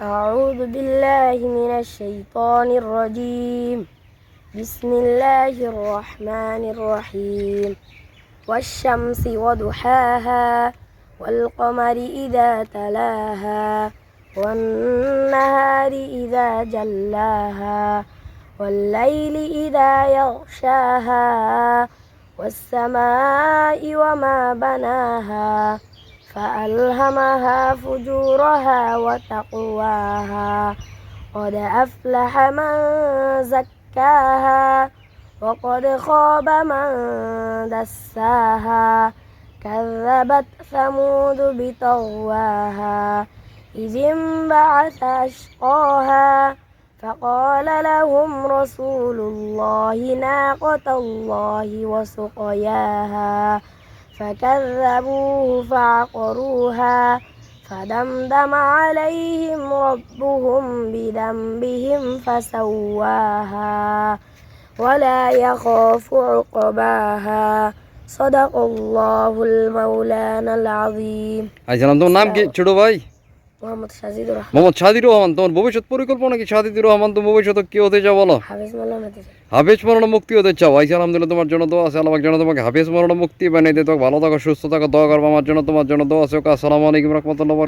أعوذ بالله من الشيطان الرجيم. بسم الله الرحمن الرحيم. والشمس وضحاها والقمر إذا تلاها والنهار إذا جلاها والليل إذا يغشاها والسماء وما بناها فألهمها فجورها وتقواها قد أفلح من زكاها وقد خاب من دساها كذبت ثمود بطغواها إذ انبعث أشقاها فقال لهم رسول الله ناقة الله وسقياها فكذبوه فعقروها فدمدم عليهم ربهم بذنبهم فسواها ولا يخاف عقباها صدق الله المولانا العظيم. আচ্ছা, তোমার নাম কি ছোট ভাই? মোহাম্মদ সাজিদুর রহমান। মোহাম্মদ সাজিদুর রহমান। তোমার ভবিষ্যৎ পরিকল্পনা কি সাজিদুর রহমান? তুমি ভবিষ্যতে কি হতে চাও বলো? হাফেজ মাওলানা। হাফেজ মরণ মুক্তি হতে চাও? আচ্ছা, আলহামদুলিল্লাহ, তোমার জন্য দোয়া আছে। আল্লাহ যেন তোমাকে হাফেজ মরণ মুক্তি বানিয়ে দিতে, ভালো থাকো, সুস্থ থাকো, দোয়া করবো আমার জন্য, তোমার জন্য দোয়া আছে। আসসালামু আলাইকুম রহমতুল্লাহ।